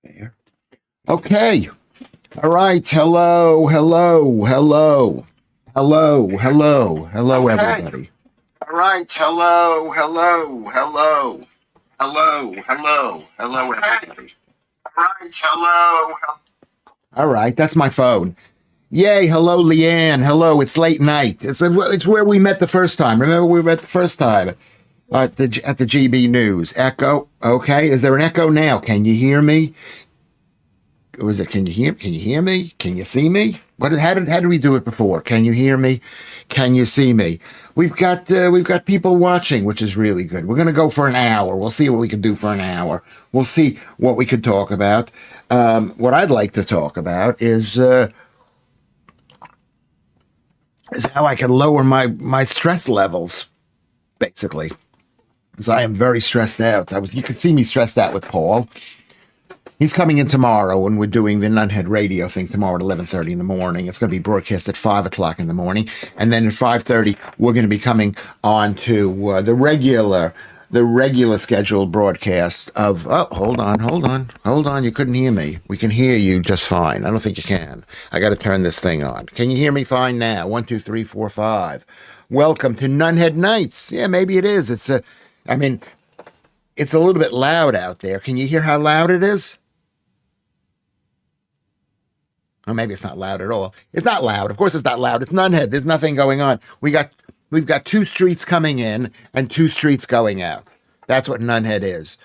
There. Okay. All right. Hello, hello, hello, hello, hello, hello, Okay. everybody. All right. Hello, hello, hello, hello, hello, hello, everybody. All right. Hello. All right. That's my phone. Yay. Hello, Leanne. Hello. It's late night. It's where we met the first time. Remember we met the first time at the GB News. Echo. Okay. Is there an echo now? Can you hear me? Was it? Can you hear? Can you hear me? Can you see me? How did we do it before? Can you hear me? Can you see me? We've got people watching, which is really good. We're gonna go for an hour. We'll see what we can do for an hour. We'll see what we can talk about. What I'd like to talk about is how I can lower my stress levels, basically, because I am very stressed out. You could see me stressed out with Paul. He's coming in tomorrow, and we're doing the Nunhead Radio thing tomorrow at 11:30 in the morning. It's going to be broadcast at 5 o'clock in the morning, and then at 5:30 we're going to be coming on to the regular scheduled broadcast of. Oh, hold on! You couldn't hear me. We can hear you just fine. I don't think you can. I got to turn this thing on. Can you hear me fine now? 1, 2, 3, 4, 5. Welcome to Nunhead Nights. Yeah, maybe it is. It's a little bit loud out there. Can you hear how loud it is? Or maybe it's not loud at all. It's not loud. Of course it's not loud. It's Nunhead. There's nothing going on. We've got 2 streets coming in and 2 streets going out. That's what Nunhead is.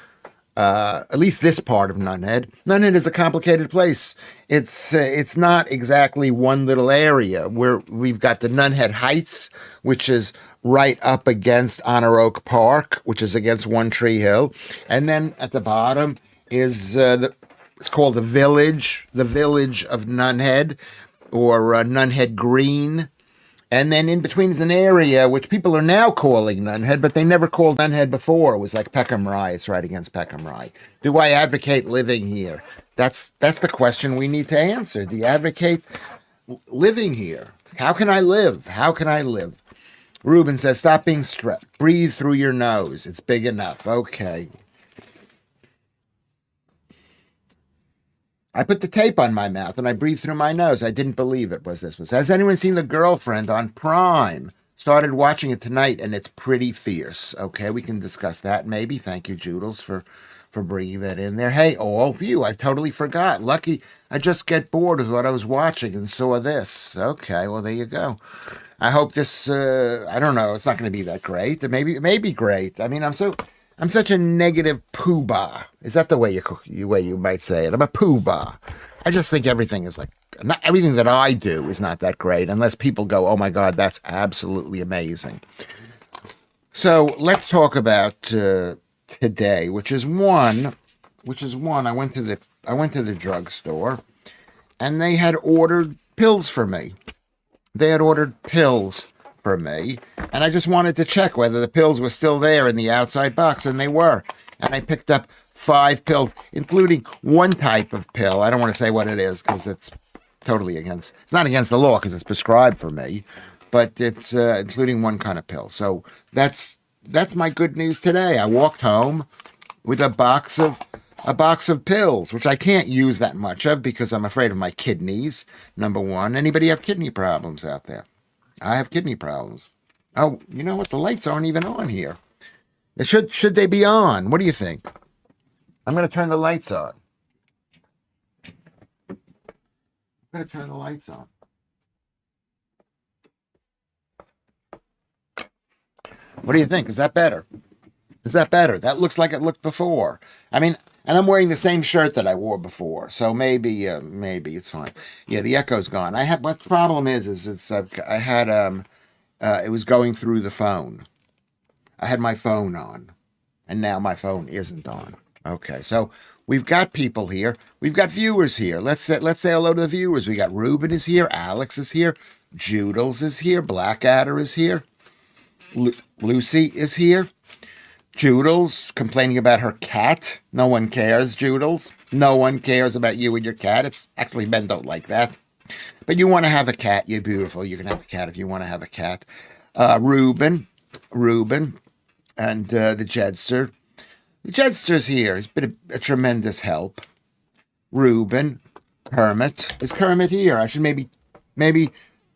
At least this part of Nunhead. Nunhead is a complicated place. It's not exactly one little area. We've got the Nunhead Heights, which is right up against Honor Oak Park, which is against One Tree Hill, and then at the bottom is it's called the Village of Nunhead, or Nunhead Green. And then in between is an area which people are now calling Nunhead, but they never called Nunhead before. It was like Peckham Rye. It's right against Peckham Rye. Do I advocate living here? That's the question we need to answer. Do you advocate living here? How can I live? How can I live? Ruben says, stop being stressed. Breathe through your nose. It's big enough. Okay. I put the tape on my mouth and I breathed through my nose. I didn't believe it was. Has anyone seen The Girlfriend on Prime? Started watching it tonight and it's pretty fierce. Okay, we can discuss that maybe. Thank you, Joodles, for bringing that in there. Hey, all of you, I totally forgot. Lucky I just get bored with what I was watching and saw this. Okay, well, there you go. I hope this, I don't know, it's not going to be that great. It may be great. I mean, I'm such a negative poobah. Is that the way you might say it? I'm a poobah. I just think everything is not everything that I do is not that great unless people go, "Oh my God, that's absolutely amazing." So let's talk about today, which is one. I went to the drugstore, and they had ordered pills for me. And I just wanted to check whether the pills were still there in the outside box, and they were. And I picked up 5 pills, including one type of pill. I don't want to say what it is because it's not against the law because it's prescribed for me, but it's including one kind of pill. So that's my good news today. I walked home with a box of pills, which I can't use that much of because I'm afraid of my kidneys, number one. Anybody have kidney problems out there? I have kidney problems. Oh, you know what? The lights aren't even on here. Should they be on? What do you think? I'm going to turn the lights on. What do you think? Is that better? That looks like it looked before. I mean, and I'm wearing the same shirt that I wore before, so maybe it's fine. Yeah, the echo's gone. What the problem is it was going through the phone. I had my phone on, and now my phone isn't on. Okay, so we've got people here. We've got viewers here. Let's say hello to the viewers. We got Ruben is here. Alex is here. Joodles is here. Blackadder is here. Lucy is here. Joodles complaining about her cat. No one cares, Joodles. No one cares about you and your cat. It's actually, men don't like that. But you want to have a cat. You're beautiful. You can have a cat if you want to have a cat. Ruben, and the Jedster. The Jedster's here. He's been a tremendous help. Ruben, Kermit. Is Kermit here? I should maybe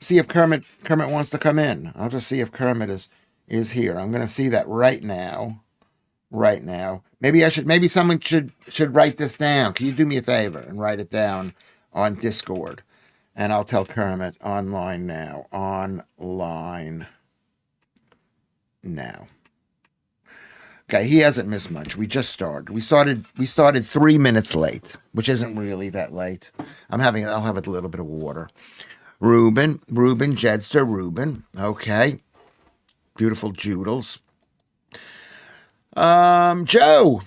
see if Kermit wants to come in. I'll just see if Kermit is here. I'm going to see that right now. Right now. Maybe someone should write this down. Can you do me a favor and write it down on Discord? And I'll tell Kermit online now. Online now. Okay, he hasn't missed much. We just started. We started 3 minutes late, which isn't really that late. I'll have a little bit of water. Ruben, Jedster, Ruben. Okay. Beautiful Joodles. Joe,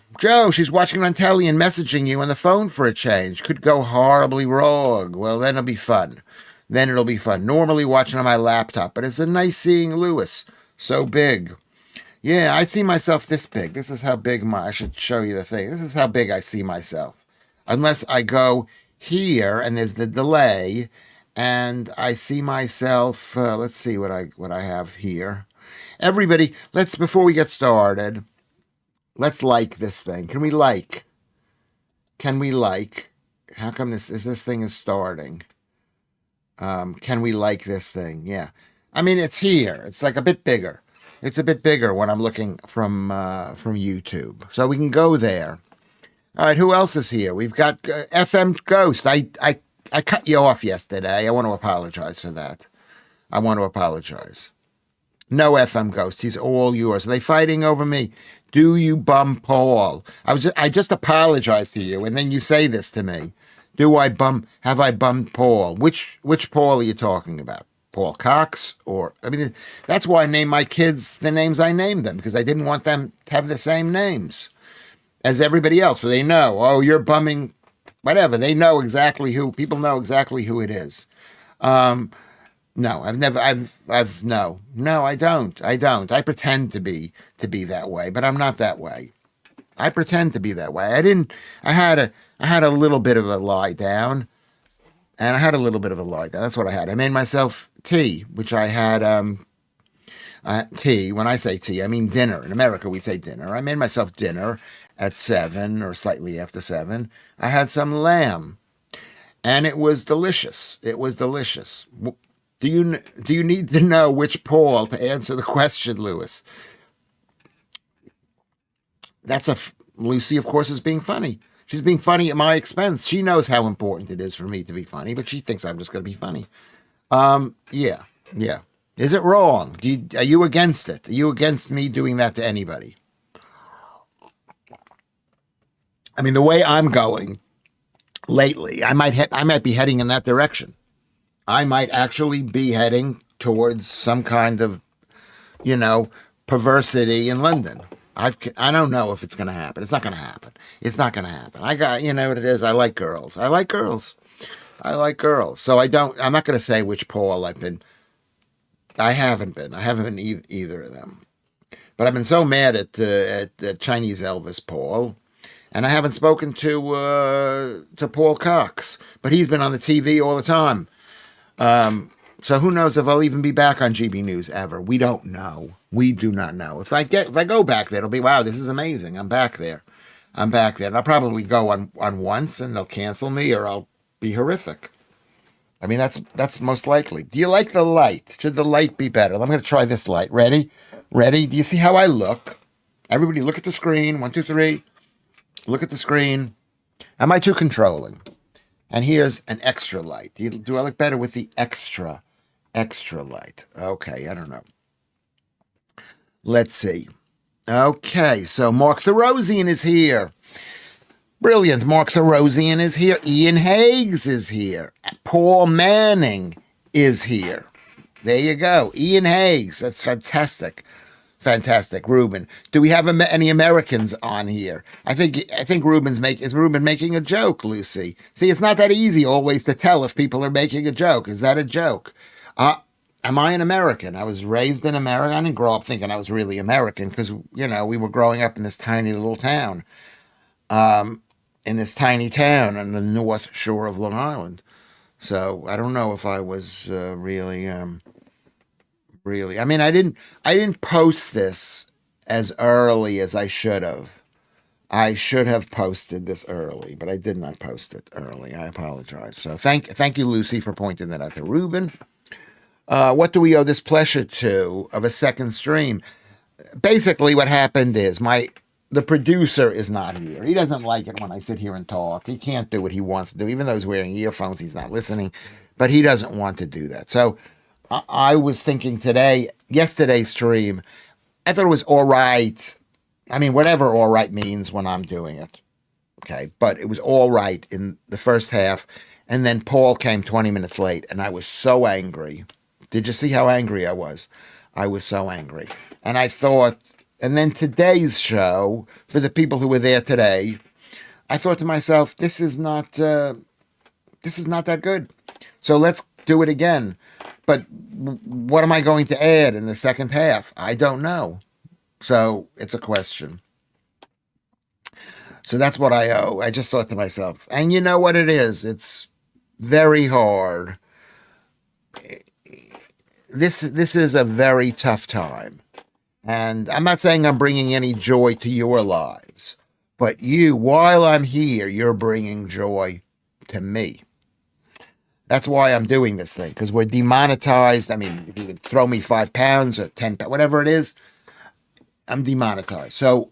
she's watching on telly and messaging you on the phone for a change. Could go horribly wrong. Well, then it'll be fun. Normally watching on my laptop, but it's a nice seeing Lewis. So big. Yeah, I see myself this big. This is how big I should show you the thing. This is how big I see myself. Unless I go here and there's the delay and I see myself, let's see what I have here. Everybody, before we get started, let's like this thing. Can we like? How come this thing is starting? Can we like this thing? Yeah. I mean, it's here. It's like a bit bigger. It's a bit bigger when I'm looking from YouTube. So we can go there. All right, who else is here? We've got FM Ghost. I cut you off yesterday. I want to apologize for that. I want to apologize. No FM Ghost. He's all yours. Are they fighting over me? Do you bum Paul? I just apologized to you, and then you say this to me. Have I bummed Paul? Which Paul are you talking about? Paul Cox? That's why I named my kids the names I named them, because I didn't want them to have the same names as everybody else. So they know, oh, you're bumming, whatever. They know exactly people know exactly who it is. No, no, I don't. I pretend to be that way, but I'm not that way. I pretend to be that way. I had a little bit of a lie down, and I had a little bit of a lie down. That's what I had. I made myself tea, which I had, tea. When I say tea, I mean dinner. In America, we say dinner. I made myself dinner at 7 or slightly after 7. I had some lamb, and it was delicious. It was delicious. Do you need to know which Paul to answer the question, Lewis? Lucy, of course, is being funny. She's being funny at my expense. She knows how important it is for me to be funny, but she thinks I'm just going to be funny. Yeah. Is it wrong? Are you against it? Are you against me doing that to anybody? I mean, the way I'm going lately, I might be heading in that direction. I might actually be heading towards some kind of, perversity in London. I don't know if it's going to happen. It's not going to happen. It's not going to happen. I got, what it is. I like girls. So I'm not going to say which Paul I've been. I haven't been either of them. But I've been so mad at Chinese Elvis Paul. And I haven't spoken to Paul Cox. But he's been on the TV all the time. So who knows if I'll even be back on GB News ever. We don't know. We do not know. If I go back there, it'll be, wow, this is amazing. I'm back there. And I'll probably go on once and they'll cancel me, or I'll be horrific. I mean, that's most likely. Do you like the light? Should the light be better? I'm going to try this light. Ready? Do you see how I look? Everybody look at the screen. 1, 2, 3. Look at the screen. Am I too controlling? And here's an extra light. Do I look better with the extra light? Okay, I don't know. Let's see. Okay, so Mark Therosian is here. Brilliant. Mark Therosian is here. Ian Higgs is here. Paul Manning is here. There you go. Ian Higgs. That's fantastic. Fantastic. Ruben. Do we have any Americans on here? I think is Ruben making a joke, Lucy? See, it's not that easy always to tell if people are making a joke. Is that a joke? Am I an American? I was raised in America. I didn't grow up thinking I was really American because, we were growing up in this tiny little town. In this tiny town on the North Shore of Long Island. So I don't know if I was really. I mean, I didn't post this as early as I should have, I should have posted this early, but I did not post it early. I apologize. So thank you, Lucy, for pointing that out to Ruben. What do we owe this pleasure to of a second stream? Basically, what happened is the producer is not here. He doesn't like it when I sit here and talk. He can't do what he wants to do, even though he's wearing earphones. He's not listening, but he doesn't want to do that. So I was thinking yesterday's stream, I thought it was all right. I mean, whatever all right means when I'm doing it. Okay. But it was all right in the first half. And then Paul came 20 minutes late, and I was so angry. Did you see how angry I was? I was so angry. And I thought, and then today's show, for the people who were there today, I thought to myself, this is not that good. So let's do it again. But what am I going to add in the second half? I don't know. So it's a question. So that's what I owe. I just thought to myself, and you know what it is? It's very hard. This is a very tough time. And I'm not saying I'm bringing any joy to your lives, but while I'm here, you're bringing joy to me. That's why I'm doing this thing, because we're demonetized. I mean, if you could throw me £5 or £10, whatever it is, I'm demonetized. So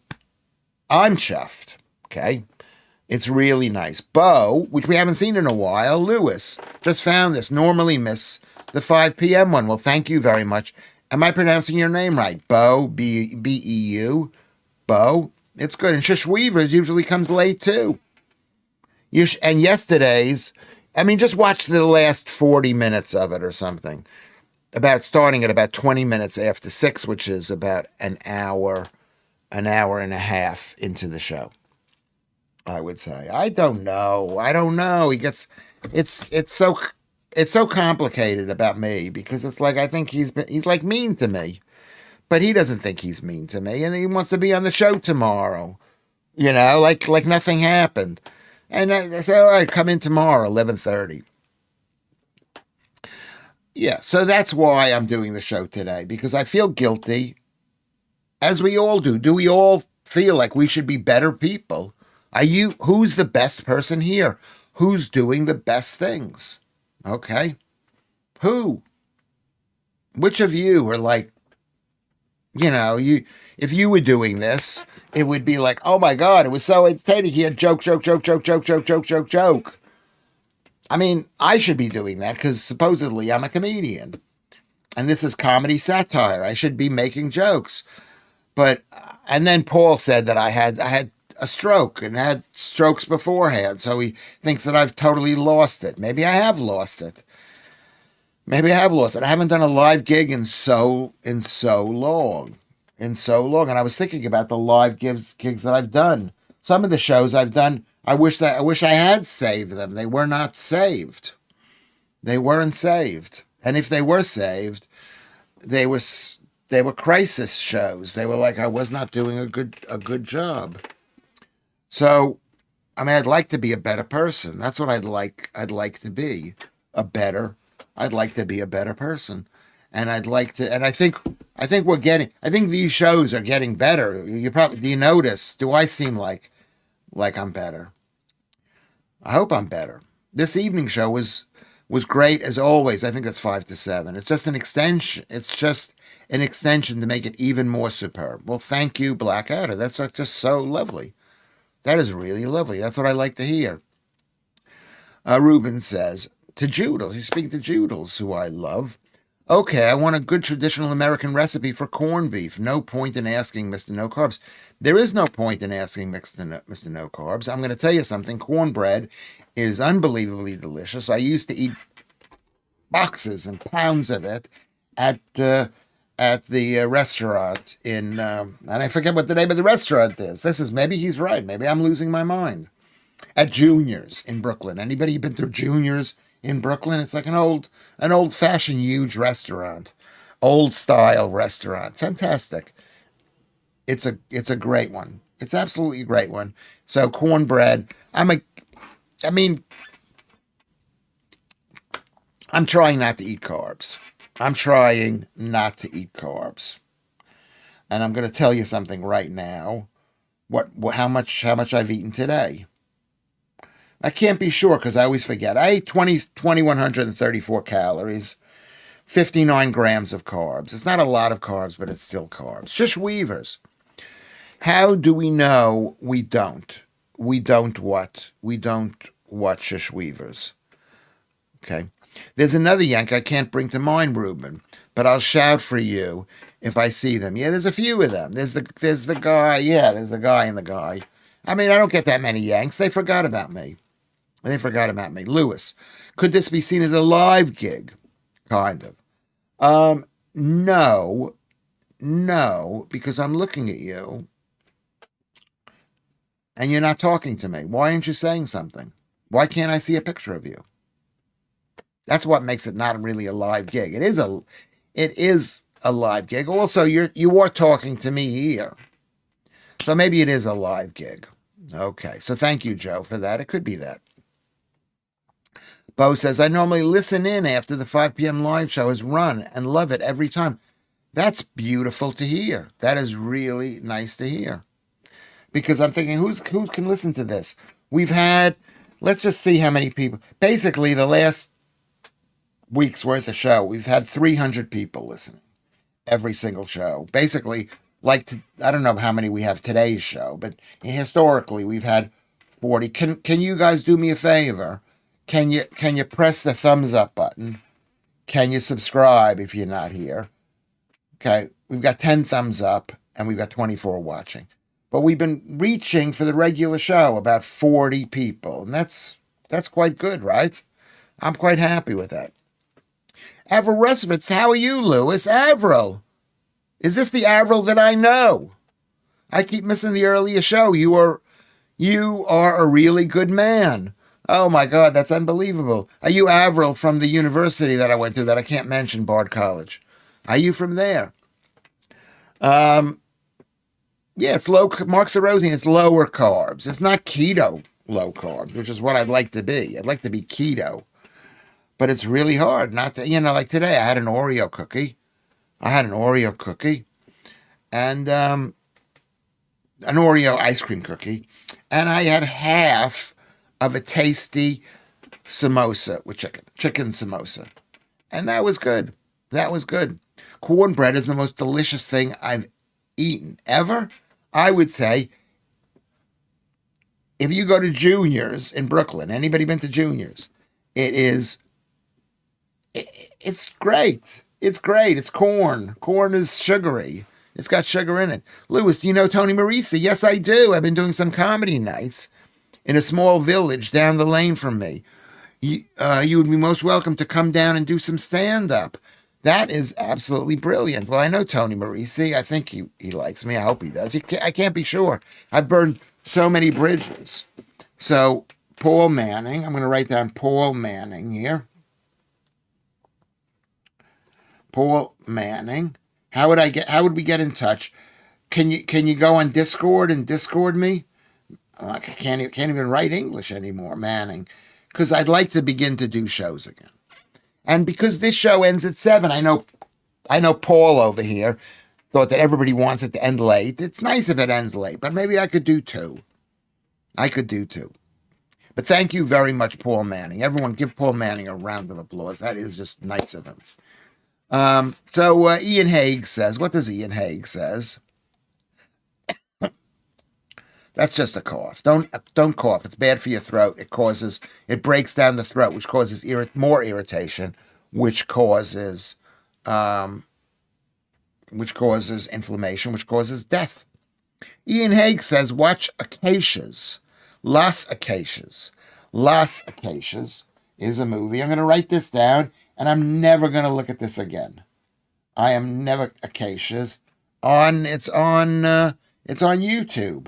I'm chuffed. Okay. It's really nice. Bo, which we haven't seen in a while, Lewis, just found this. Normally miss the 5 p.m. one. Well, thank you very much. Am I pronouncing your name right? Bo, B-E-U. Bo. It's good. And Shush Weavers usually comes late too. And yesterday's, I mean, just watch the last 40 minutes of it or something. Starting at about 20 minutes after 6, which is about an hour and a half into the show, I would say. I don't know. It's so complicated about me, because it's like I think he's like mean to me, but he doesn't think he's mean to me, and he wants to be on the show tomorrow, like nothing happened. And I said, all right, come in tomorrow, 11:30. Yeah, so that's why I'm doing the show today, because I feel guilty, as we all do. Do we all feel like we should be better people? Who's the best person here? Who's doing the best things? Okay. Who? Which of you are like, if you were doing this, it would be like, oh my God, it was so entertaining. He had joke. I mean, I should be doing that because supposedly I'm a comedian. And this is comedy satire. I should be making jokes. And then Paul said that I had a stroke and had strokes beforehand. So he thinks that I've totally lost it. Maybe I have lost it. I haven't done a live gig in so long. And I was thinking about the live gigs that I've done. Some of the shows I've done, I wish I had saved them. They were not saved. They weren't saved. And if they were saved, they were crisis shows. They were like I was not doing a good job. So, I mean, I'd like to be a better person. That's what I'd like to be I'd like to be a better person. And I think these shows are getting better. Do you notice? Do I seem like I'm better? I hope I'm better. This evening show was great as always. I think that's 5 to 7. It's just an extension. To make it even more superb. Well, thank you, Blackadder. That's just so lovely. That is really lovely. That's what I like to hear. Ruben says to Joodles. He's speaking to Joodles, who I love. Okay, I want a good traditional American recipe for corned beef. No point in asking Mr. No Carbs. There is no point in asking Mr. No Carbs. I'm going to tell you something. Cornbread is unbelievably delicious. I used to eat boxes and pounds of it at the restaurant in, and I forget what the name of the restaurant is. Maybe he's right. Maybe I'm losing my mind. At Junior's in Brooklyn. Anybody been to Junior's in Brooklyn? It's like an old-fashioned huge restaurant, old-style restaurant. Fantastic. It's a great one. It's absolutely a great one. So cornbread. I'm trying not to eat carbs. And I'm going to tell you something right now. How much I've eaten today. I can't be sure because I always forget. I ate 2,134 calories, 59 grams of carbs. It's not a lot of carbs, but it's still carbs. Shush Weavers. How do we know we don't? We don't what? We don't what, Shush Weavers. Okay. There's another yank I can't bring to mind, Ruben, but I'll shout for you if I see them. Yeah, there's a few of them. There's the guy. Yeah, there's the guy and the guy. I mean, I don't get that many yanks. They forgot about me. They forgot about me. Lewis, could this be seen as a live gig? Kind of. No, no, because I'm looking at you and you're not talking to me. Why aren't you saying something? Why can't I see a picture of you? That's what makes it not really a live gig. It is a live gig. Also, you are talking to me here. So maybe it is a live gig. Okay. So thank you, Joe, for that. It could be that. Bo says, I normally listen in after the 5 p.m. live show is run and love it every time. That's beautiful to hear. That is really nice to hear. Because I'm thinking, who can listen to this? We've had, let's just see how many people. Basically, the last week's worth of show, we've had 300 people listening. Every single show. Basically, I don't know how many we have today's show, but historically, we've had 40. Can you guys do me a favor? Can you press the thumbs up button? Can you subscribe if you're not here? Okay, we've got 10 thumbs up and we've got 24 watching. But we've been reaching for the regular show about 40 people. And that's quite good, right? I'm quite happy with that. Avril Respite, how are you, Lewis? Avril. Is this the Avril that I know? I keep missing the earlier show. You are a really good man. Oh my God, that's unbelievable. Are you Avril from the university that I went to that I can't mention, Bard College? Are you from there? Yeah, it's low. Mark Sorosian, it's lower carbs. It's not keto low carbs, which is what I'd like to be. I'd like to be keto. But it's really hard not to, like today I had an Oreo cookie. And an Oreo ice cream cookie. And I had half of a tasty samosa with chicken samosa. And that was good. Cornbread is the most delicious thing I've eaten ever. I would say, if you go to Junior's in Brooklyn, anybody been to Junior's? It's great. It's great. It's corn. Corn is sugary. It's got sugar in it. Lewis, do you know Tony Marisi? Yes, I do. I've been doing some comedy nights in a small village down the lane from me. You would be most welcome to come down and do some stand-up. That is absolutely brilliant. Well, I know Tony Marisi. I think he likes me. I hope he does. I can't be sure. I've burned so many bridges. So, Paul Manning. I'm going to write down Paul Manning here. Paul Manning. How would we get in touch? Can you go on Discord and Discord me? I can't even write English anymore, Manning. Because I'd like to begin to do shows again. And because this show ends at 7, I know Paul over here thought that everybody wants it to end late. It's nice if it ends late, but maybe I could do 2. But thank you very much, Paul Manning. Everyone give Paul Manning a round of applause. That is just nice of him. So Ian Haig says, what does Ian Haig says? That's just a cough. Don't cough. It's bad for your throat. It breaks down the throat, which causes more irritation, which causes inflammation, which causes death. Ian Haig says, watch Acacias. Las Acacias. Las Acacias is a movie. I'm going to write this down, and I'm never going to look at this again. I am never Acacias. It's on YouTube.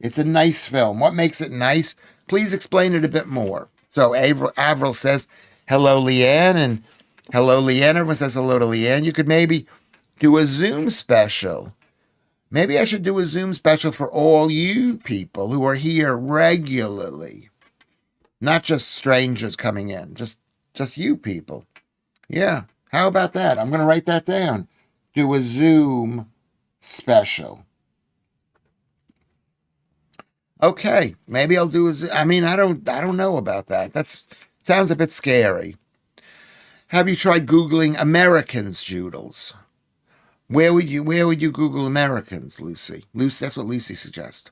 It's a nice film. What makes it nice? Please explain it a bit more. So Avril says, hello, Leanne, and hello, Leanne. Everyone says hello to Leanne. You could maybe do a Zoom special. Maybe I should do a Zoom special for all you people who are here regularly. Not just strangers coming in, just you people. Yeah, how about that? I'm going to write that down. Do a Zoom special. Okay, maybe I'll do a I mean, I don't know about that. That's sounds a bit scary. Have you tried Googling Americans Joodles? Where would you Google Americans, Lucy? Lucy, that's what Lucy suggests.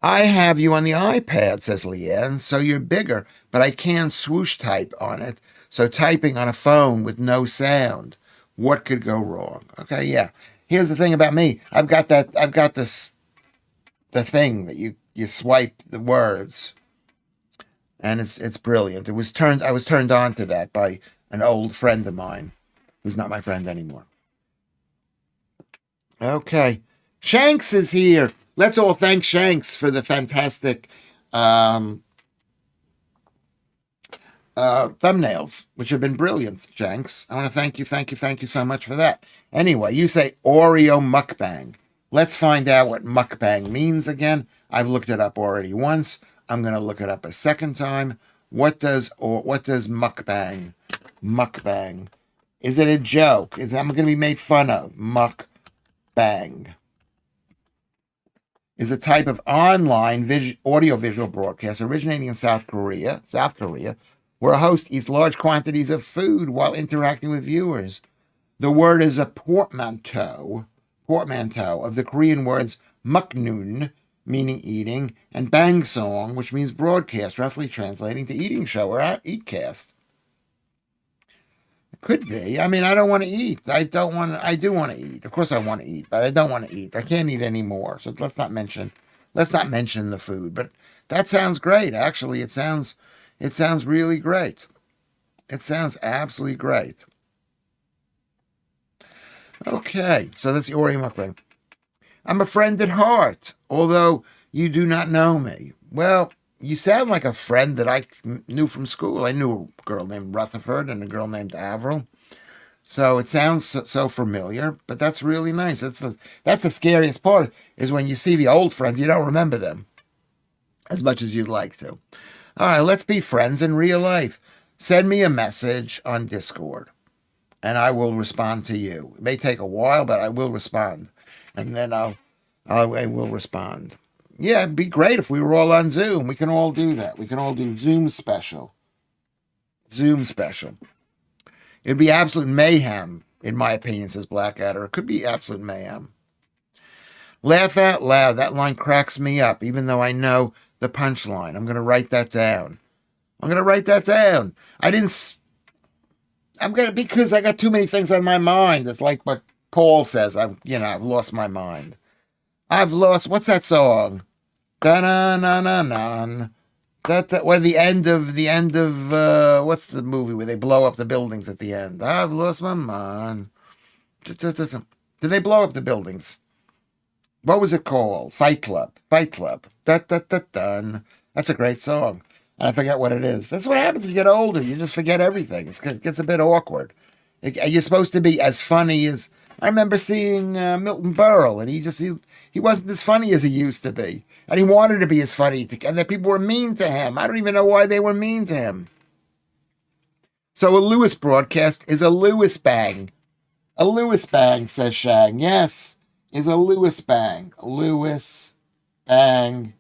I have you on the iPad, says Leanne, so you're bigger, but I can swoosh type on it. So typing on a phone with no sound. What could go wrong? Okay, yeah. Here's the thing about me. I've got this the thing that you swipe the words, and it's brilliant. I was turned on to that by an old friend of mine who's not my friend anymore. Okay. Shanks is here. Let's all thank Shanks for the fantastic um, thumbnails, which have been brilliant, Shanks. I want to thank you so much for that. Anyway, you say Oreo mukbang. Let's find out what mukbang means again. I've looked it up already once. I'm going to look it up a second time. What does mukbang? Is it a joke? I'm going to be made fun of? Mukbang is a type of online audiovisual broadcast originating in South Korea, where a host eats large quantities of food while interacting with viewers. The word is a portmanteau of the Korean words muknoon, meaning eating, and bangsong, which means broadcast, roughly translating to eating show or eatcast. It could be. I mean, I don't want to eat. I do want to eat. Of course I want to eat, but I don't want to eat. I can't eat anymore. So let's not mention the food. But that sounds great. Actually, it sounds really great. It sounds absolutely great. Okay, so that's the Oreo mukbang. I'm a friend at heart, although you do not know me. Well, you sound like a friend that I knew from school. I knew a girl named Rutherford and a girl named Avril. So it sounds so familiar, but that's really nice. That's the scariest part is when you see the old friends, you don't remember them as much as you'd like to. All right, let's be friends in real life. Send me a message on Discord, and I will respond to you. It may take a while, but I will respond, and then I will respond. Yeah, it'd be great if we were all on Zoom. We can all do that. We can all do Zoom special. It'd be absolute mayhem, in my opinion, says Blackadder. It could be absolute mayhem. Laugh out loud. That line cracks me up, even though I know the punchline. I'm going to write that down. Because I got too many things on my mind. It's like what Paul says. I've lost my mind. What's that song? Da-na-na-na-na. Well, the end of what's the movie where they blow up the buildings at the end? I've lost my mind. Did they blow up the buildings? What was it called? Fight Club. Da-da-da-dun. That's a great song. And I forget what it is. That's what happens when you get older. You just forget everything. It gets a bit awkward. You're supposed to be as funny as... I remember seeing Milton Berle, and he wasn't as funny as he used to be. And he wanted to be as funny, and that people were mean to him. I don't even know why they were mean to him. So a Lewis broadcast is a Lewis bang. A Lewis bang, says Shang. Yes, is a Lewis bang. Lewis bang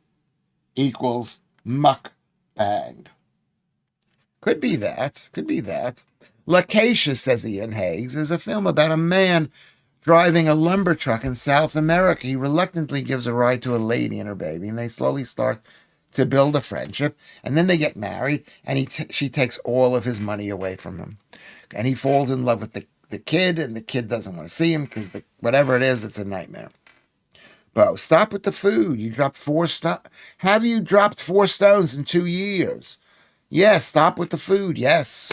equals muck bang. Could be that. Lacacious, says Ian Higgs, is a film about a man driving a lumber truck in South America. He reluctantly gives a ride to a lady and her baby, and they slowly start to build a friendship, and then they get married, and she takes all of his money away from him. And he falls in love with the kid, and the kid doesn't want to see him because whatever it is, it's a nightmare. Bo, stop with the food. You dropped 4 stones. Have you dropped 4 stones in 2 years? Yes, stop with the food. Yes.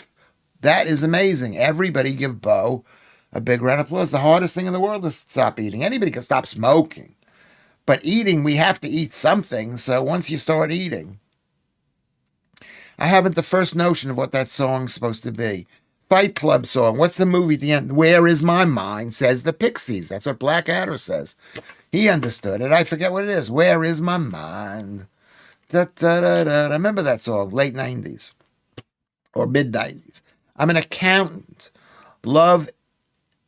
That is amazing. Everybody give Bo a big round of applause. The hardest thing in the world is to stop eating. Anybody can stop smoking. But eating, we have to eat something. So once you start eating, I haven't the first notion of what that song's supposed to be. Fight Club song. What's the movie at the end? Where is my mind, says the Pixies. That's what Blackadder says. He understood it. I forget what it is. Where is my mind? Da, da, da, da. I remember that song, late 90s or mid 90s. I'm an accountant. Love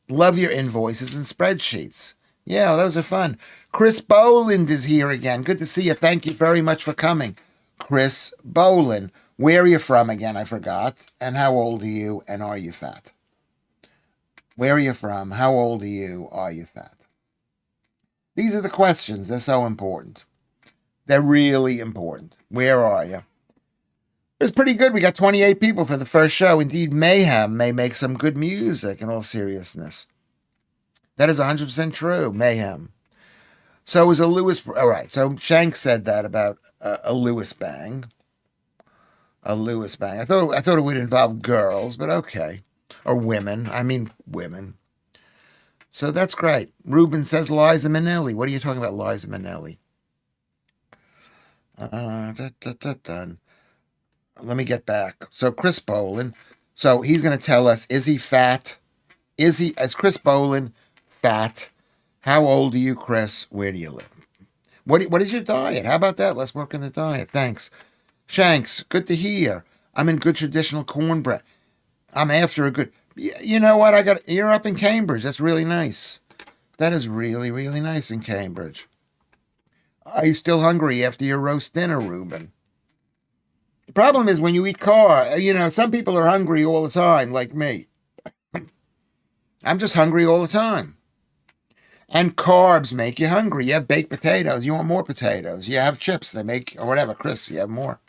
your invoices and spreadsheets. Yeah, well, those are fun. Chris Boland is here again. Good to see you. Thank you very much for coming. Chris Boland. Where are you from again? I forgot. And how old are you? And are you fat? Where are you from? How old are you? Are you fat? These are the questions. They're so important. They're really important. Where are you? It's pretty good. We got 28 people for the first show. Indeed, Mayhem may make some good music in all seriousness. That is 100% true. Mayhem. So is a Lewis. All right. So Shank said that about a Lewis bang. A Lewis bang. I thought it would involve girls, but okay. Or women. I mean women. So that's great. Ruben says Liza Minnelli. What are you talking about, Liza Minnelli? Let me get back. So Chris Boland. So he's going to tell us, is he fat? Is Chris Boland fat? How old are you, Chris? Where do you live? What is your diet? How about that? Let's work on the diet. Thanks. Shanks, good to hear. I'm in good traditional cornbread. I'm after a good... You know what? You're up in Cambridge. That's really nice. That is really, really nice in Cambridge. Are you still hungry after your roast dinner, Ruben? The problem is when you eat some people are hungry all the time, like me. I'm just hungry all the time. And carbs make you hungry. You have baked potatoes. You want more potatoes. You have chips. They make, or whatever, Chris, you have more.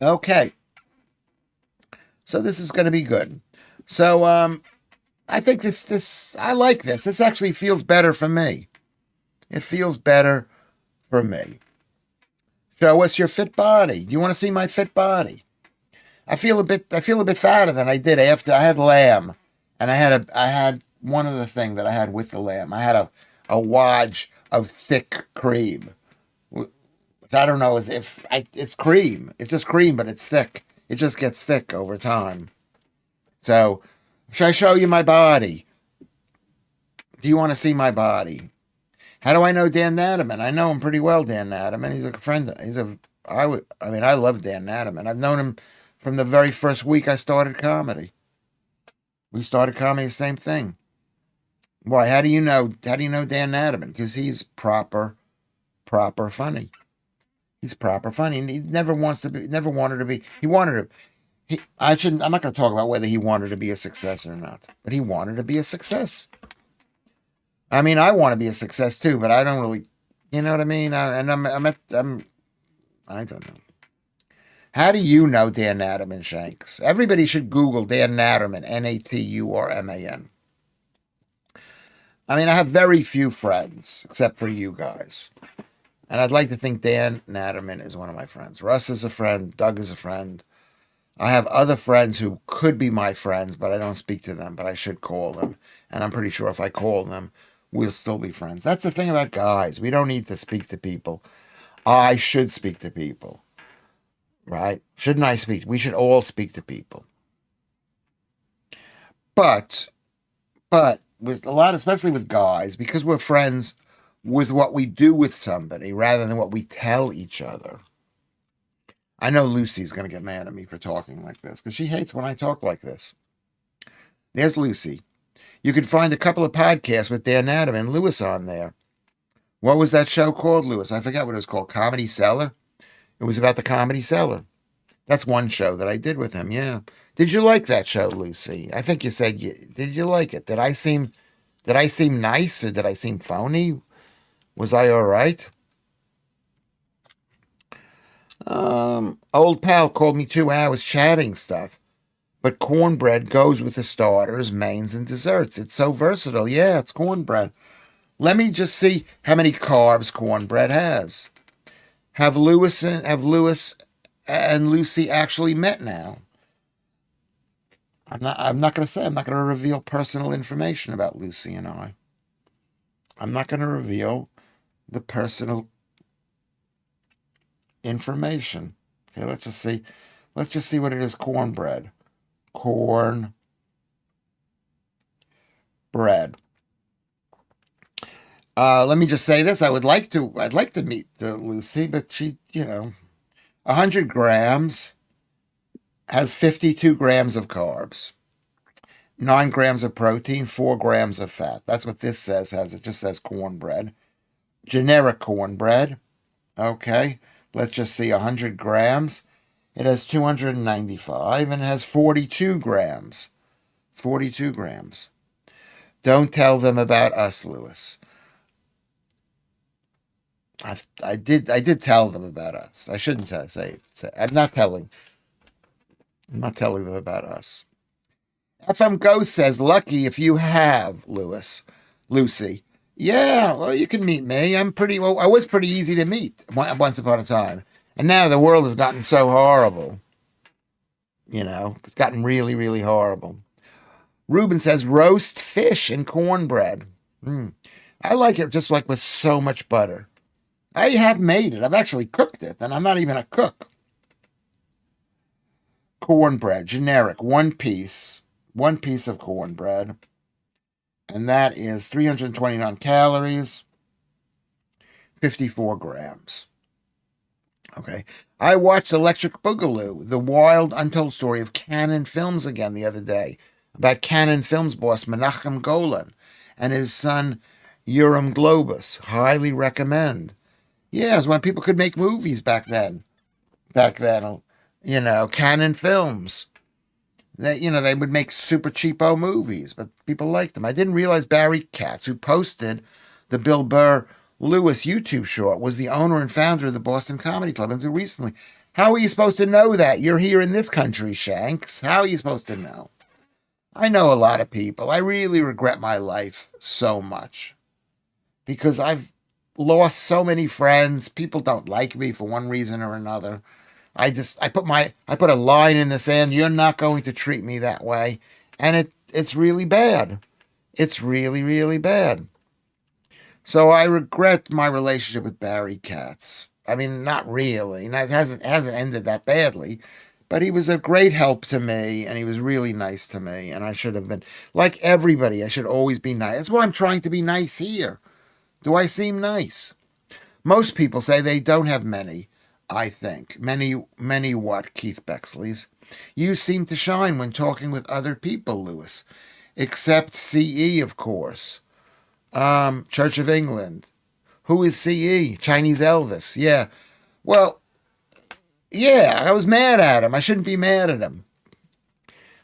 Okay. So this is going to be good. So I think I like this. This actually feels better for me. It feels better for me. Show us your fit body. Do you want to see my fit body? I feel a bit fatter than I did after I had lamb, and I had one other thing that I had with the lamb. I had a wad of thick cream. I don't know it's cream. It's just cream, but it's thick. It just gets thick over time. So, should I show you my body? Do you want to see my body? How do I know Dan Natterman? I know him pretty well, Dan Natterman. He's a friend. I love Dan Natterman. I've known him from the very first week I started comedy. We started comedy the same thing. Why? How do you know Dan Natterman? Because he's proper funny. He's proper funny, and he never wanted to be. I'm not going to talk about whether he wanted to be a success or not, but he wanted to be a success. I mean, I want to be a success too, but I don't really, you know what I mean? I don't know. How do you know Dan Natterman, Shanks? Everybody should Google Dan Natterman, Naturman. I mean, I have very few friends, except for you guys. And I'd like to think Dan Natterman is one of my friends. Russ is a friend. Doug is a friend. I have other friends who could be my friends, but I don't speak to them, but I should call them. And I'm pretty sure if I call them, we'll still be friends. That's the thing about guys. We don't need to speak to people. I should speak to people. Right? Shouldn't I speak? We should all speak to people. But with a lot, especially with guys, because we're friends with what we do with somebody rather than what we tell each other. I know Lucy's going to get mad at me for talking like this because she hates when I talk like this. There's Lucy. You can find a couple of podcasts with Dan Natterman and Lewis on there. What was that show called, Lewis? I forgot what it was called. Comedy Cellar? It was about the Comedy Cellar. That's one show that I did with him, yeah. Did you like that show, Lucy? I think you said, did you like it? Did I seem nice or did I seem phony? Was I all right? Old pal called me 2 hours chatting stuff. But cornbread goes with the starters, mains, and desserts. It's so versatile. Yeah, it's cornbread. Let me just see how many carbs cornbread has. Have Lewis and Lucy actually met now? I'm not going to reveal personal information about Lucy and I. I'm not going to reveal the personal information. Okay, let's just see what it is. Cornbread. Corn bread. Let me just say this. I'd like to meet Lucy, but she, 100 grams has 52 grams of carbs. 9 grams of protein, 4 grams of fat. That's what this says. It just says cornbread. Generic cornbread. Okay. Let's just see 100 grams. It has 295 and it has 42 grams. 42 grams. Don't tell them about us, Lewis. I did tell them about us. I shouldn't say. I'm not telling them about us. FM Ghost says, lucky if you have, Lucy. Yeah, well, you can meet me. I was pretty easy to meet once upon a time. And now the world has gotten so horrible. It's gotten really, really horrible. Ruben says, roast fish and cornbread. I like it just like with so much butter. I have made it. I've actually cooked it, and I'm not even a cook. Cornbread, generic, one piece of cornbread. And that is 329 calories, 54 grams. Okay. I watched Electric Boogaloo, the wild, untold story of Canon Films again the other day, about Canon Films boss Menachem Golan and his son Yoram Globus. Highly recommend. Yeah, it was when people could make movies back then. Canon Films. They would make super cheapo movies, but people liked them. I didn't realize Barry Katz, who posted the Bill Burr Lewis YouTube short, was the owner and founder of the Boston Comedy Club until recently. How are you supposed to know that? You're here in this country, Shanks. How are you supposed to know? I know a lot of people. I really regret my life so much because I've lost so many friends. People don't like me for one reason or another. I put a line in the sand. You're not going to treat me that way. And it's really bad. It's really, really bad. So I regret my relationship with Barry Katz. I mean, not really. It hasn't ended that badly. But he was a great help to me, and he was really nice to me. And I should have been, like everybody, I should always be nice. That's why I'm trying to be nice here. Do I seem nice? Most people say they don't have many. I think. Many what, Keith Bexley's? You seem to shine when talking with other people, Lewis. Except CE, of course. Church of England. Who is CE? Chinese Elvis. Yeah. Well, yeah, I was mad at him. I shouldn't be mad at him.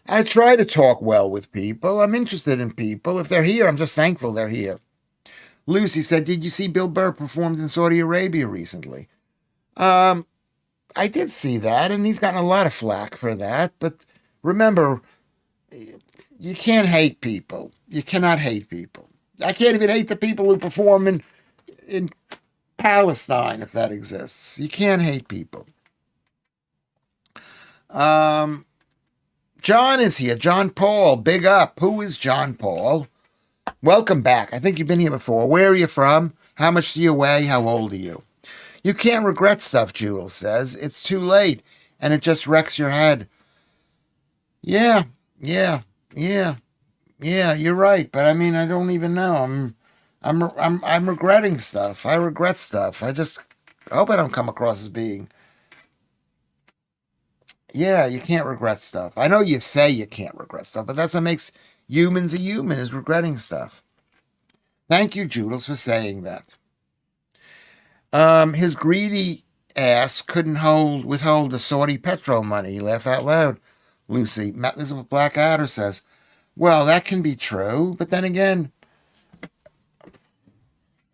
I try to talk well with people. I'm interested in people. If they're here, I'm just thankful they're here. Lucy said, did you see Bill Burr performed in Saudi Arabia recently? I did see that, and he's gotten a lot of flack for that. But remember, you can't hate people. You cannot hate people. I can't even hate the people who perform in Palestine, if that exists. You can't hate people. John is here. John Paul, big up. Who is John Paul? Welcome back. I think you've been here before. Where are you from? How much do you weigh? How old are you? You can't regret stuff, Jules says. It's too late, and it just wrecks your head. Yeah, you're right. But I mean, I don't even know. I'm regretting stuff. I regret stuff. I just hope I don't come across as being. Yeah, you can't regret stuff. I know you say you can't regret stuff, but that's what makes humans a human, is regretting stuff. Thank you, Jules, for saying that. His greedy ass couldn't withhold the Saudi petrol money. Laugh out loud, Lucy. This is what Blackadder says. Well, that can be true, but then again,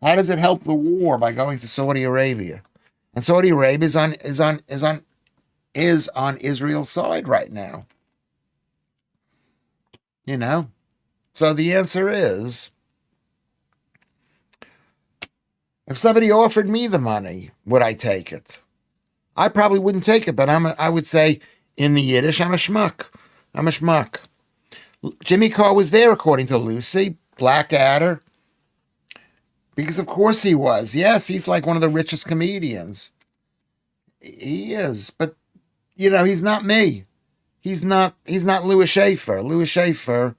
how does it help the war by going to Saudi Arabia? And Saudi Arabia is on Israel's side right now. So the answer is, if somebody offered me the money, would I take it? I probably wouldn't take it, but I would say in the Yiddish, I'm a schmuck. Jimmy Carr was there, according to Lucy. Blackadder. Because of course he was. Yes, he's like one of the richest comedians. He is, but he's not me. He's not Lewis Schaffer. Lewis Schaffer.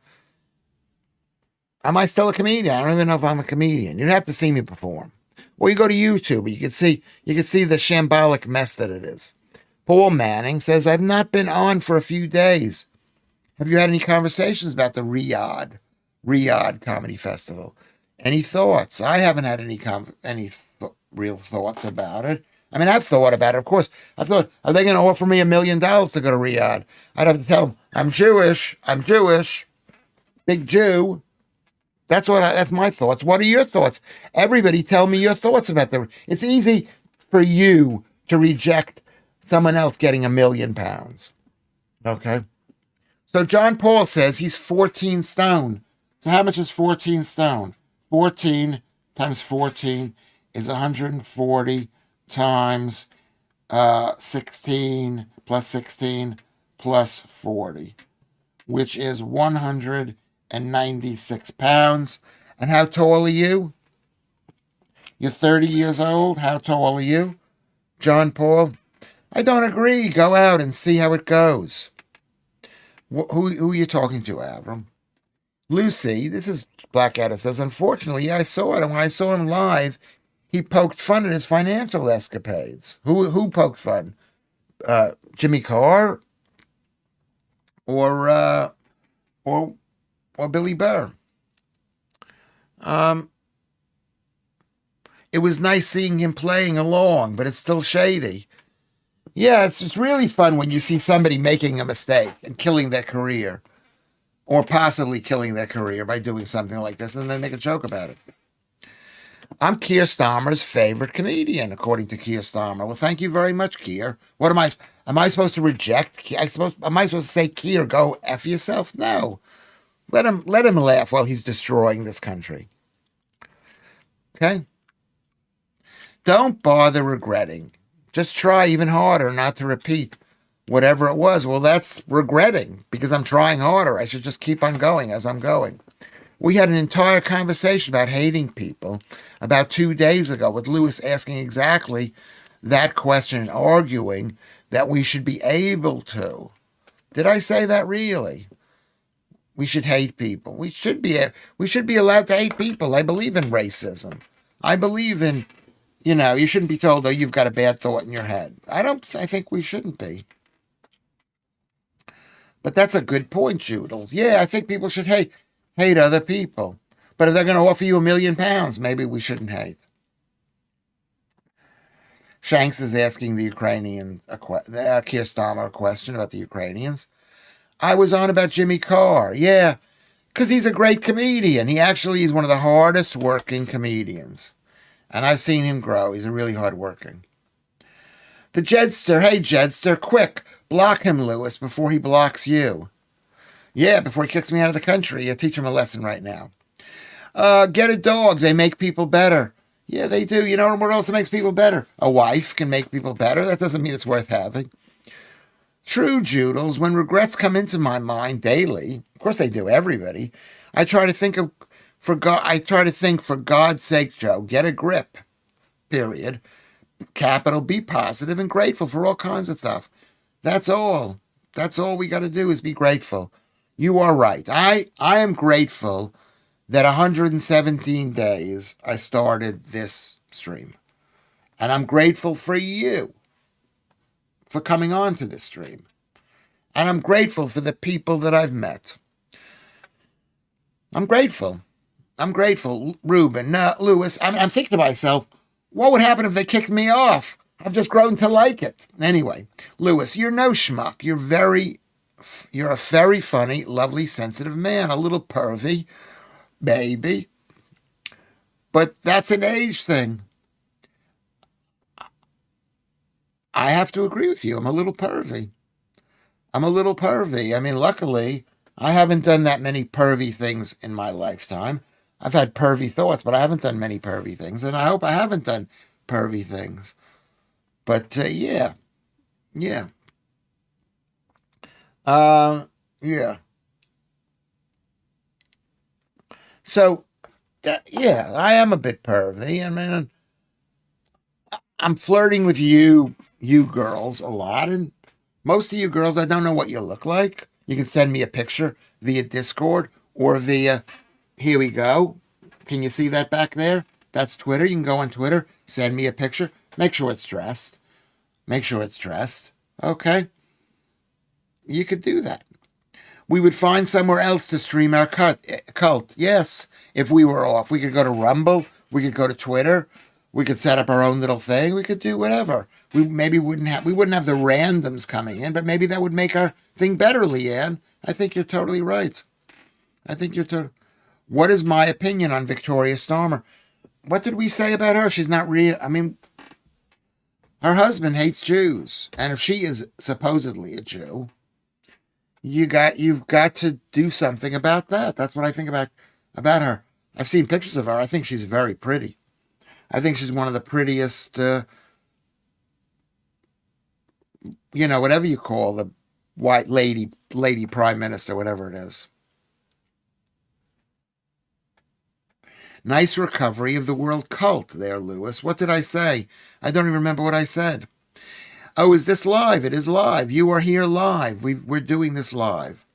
Am I still a comedian? I don't even know if I'm a comedian. You'd have to see me perform. Or you go to YouTube, you can see the shambolic mess that it is. Paul Manning says, I've not been on for a few days. Have you had any conversations about the Riyadh Comedy Festival? Any thoughts? I haven't had real thoughts about it. I mean, I've thought about it, of course. I've thought, are they going to offer me $1,000,000 to go to Riyadh? I'd have to tell them, I'm Jewish, big Jew. That's my thoughts. What are your thoughts? Everybody tell me your thoughts about it's easy for you to reject someone else getting £1,000,000. Okay. So John Paul says he's 14 stone. So how much is 14 stone? 14 times 14 is 140 times 16 plus 40, which is 196 pounds. And how tall are you? You're 30 years old. How tall are you? John Paul? I don't agree. Go out and see how it goes. Who are you talking to, Avram? Lucy, this is Blackadder says, unfortunately, yeah, I saw it. And when I saw him live, he poked fun at his financial escapades. Who poked fun? Jimmy Carr or Billy Burr? It was nice seeing him playing along, but it's still shady. Yeah, it's really fun when you see somebody making a mistake and killing their career, or possibly killing their career by doing something like this, and then they make a joke about it. I'm Keir Starmer's favorite comedian, according to Keir Starmer. Well, thank you very much, Keir. What am I supposed to reject? Am I supposed to say, Keir, go F yourself? No. Let him laugh while he's destroying this country. Okay? Don't bother regretting. Just try even harder not to repeat whatever it was. Well, that's regretting because I'm trying harder. I should just keep on going as I'm going. We had an entire conversation about hating people about 2 days ago with Lewis asking exactly that question and arguing that we should be able to. Did I say that really? We should hate people. We should be allowed to hate people. I believe in racism. I believe in, you shouldn't be told, oh, you've got a bad thought in your head. I think we shouldn't be. But that's a good point, Joodles. Yeah, I think people should hate other people. But if they're going to offer you £1,000,000, maybe we shouldn't hate. Shanks is asking the Ukrainian, Keir Starmer, a question about the Ukrainians. I was on about Jimmy Carr. Yeah, because he's a great comedian. He actually is one of the hardest working comedians. And I've seen him grow. He's really hard working. The Jedster, hey Jedster, quick, block him, Lewis, before he blocks you. Yeah, before he kicks me out of the country. Yeah, teach him a lesson right now. Get a dog. They make people better. Yeah, they do. You know what else makes people better? A wife can make people better. That doesn't mean it's worth having. True, Joodles. When regrets come into my mind daily, of course they do, everybody, I try to think, for God's sake, Joe, get a grip, period. Capital, be positive and grateful for all kinds of stuff. That's all. That's all we got to do is be grateful. You are right. I am grateful that 117 days I started this stream. And I'm grateful for you for coming on to this stream. And I'm grateful for the people that I've met. I'm grateful. Ruben, Lewis, I'm thinking to myself, what would happen if they kicked me off? I've just grown to like it. Anyway, Lewis, you're no schmuck. You're a very funny, lovely, sensitive man. A little pervy, maybe. But that's an age thing. I have to agree with you. I'm a little pervy. I mean, luckily, I haven't done that many pervy things in my lifetime. I've had pervy thoughts, but I haven't done many pervy things, and I hope I haven't done pervy things. But, yeah. So, I am a bit pervy. I mean, I'm flirting with you girls a lot, and most of you girls, I don't know what you look like. You can send me a picture via Discord or via, here we go. Can you see that back there? That's Twitter. You can go on Twitter, send me a picture. Make sure it's dressed. Okay? You could do that. We would find somewhere else to stream our cult. Yes, if we were off, we could go to Rumble. We could go to Twitter. We could set up our own little thing. We could do whatever. We wouldn't have the randoms coming in, but maybe that would make our thing better, Leanne. I think you're totally right. I think you're totally. What is my opinion on Victoria Starmer? What did we say about her? She's not real. I mean, her husband hates Jews, and if she is supposedly a Jew, you've got to do something about that. That's what I think about her. I've seen pictures of her. I think she's very pretty. I think she's one of the prettiest, whatever you call the white lady prime minister, whatever it is. Nice recovery of the world cult there, Lewis. What did I say? I don't even remember what I said. Oh, is this live? It is live. You are here live. We're doing this live.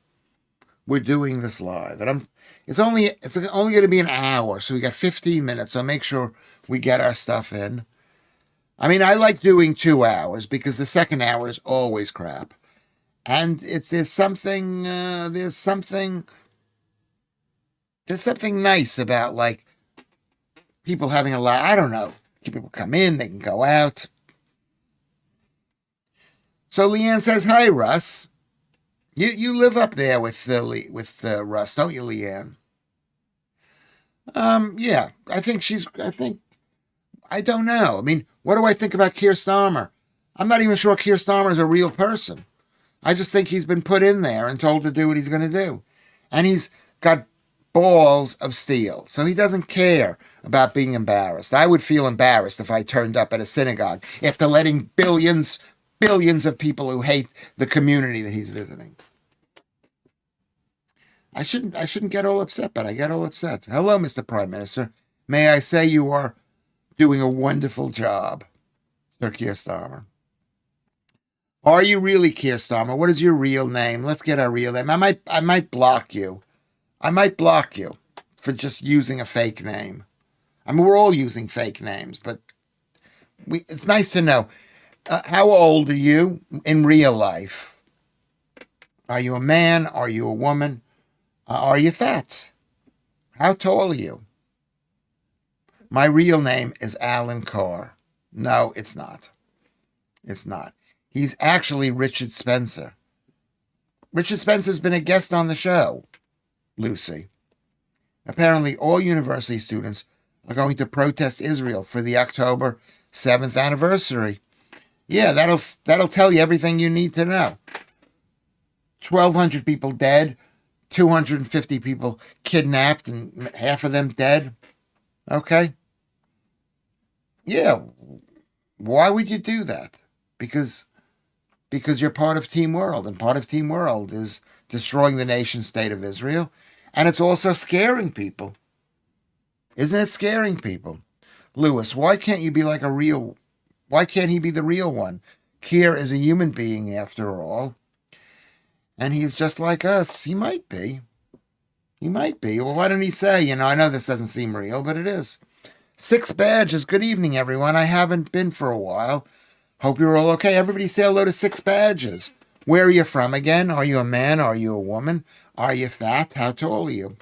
We're doing this live. And it's only going to be an hour, so we got 15 minutes, so make sure we get our stuff in. I mean, I like doing 2 hours because the second hour is always crap. And there's something nice about, like, people having a lot, I don't know. People come in, they can go out. So Leanne says, "Hi, Russ. You live up there with Russ, don't you, Leanne?" Yeah. I don't know. I mean, what do I think about Keir Starmer? I'm not even sure Keir Starmer is a real person. I just think he's been put in there and told to do what he's going to do. And he's got balls of steel. So he doesn't care about being embarrassed. I would feel embarrassed if I turned up at a synagogue after letting billions of people who hate the community that he's visiting. I shouldn't get all upset, but I get all upset. Hello, Mr. Prime Minister. May I say you are doing a wonderful job, Sir Keir Starmer. Are you really Keir Starmer? What is your real name? Let's get our real name. I might block you. I might block you for just using a fake name. I mean, we're all using fake names, but it's nice to know. How old are you in real life? Are you a man? Are you a woman? Are you fat? How tall are you? My real name is Alan Carr. No, it's not. It's not. He's actually Richard Spencer. Richard Spencer's been a guest on the show, Lucy. Apparently, all university students are going to protest Israel for the October 7th anniversary. Yeah, that'll tell you everything you need to know. 1,200 people dead, 250 people kidnapped, and half of them dead. Okay? Yeah. Why would you do that? Because you're part of Team World, and part of Team World is destroying the nation state of Israel, and it's also scaring people. Isn't it scaring people? Lewis, why can't he be the real one? Keir is a human being after all, and he's just like us. He might be. Well, why don't he say, I know this doesn't seem real, but it is. 6 Badges, good evening, everyone. I haven't been for a while. Hope you're all okay. Everybody say hello to 6 Badges. Where are you from again? Are you a man? Are you a woman? Are you fat? How tall are you?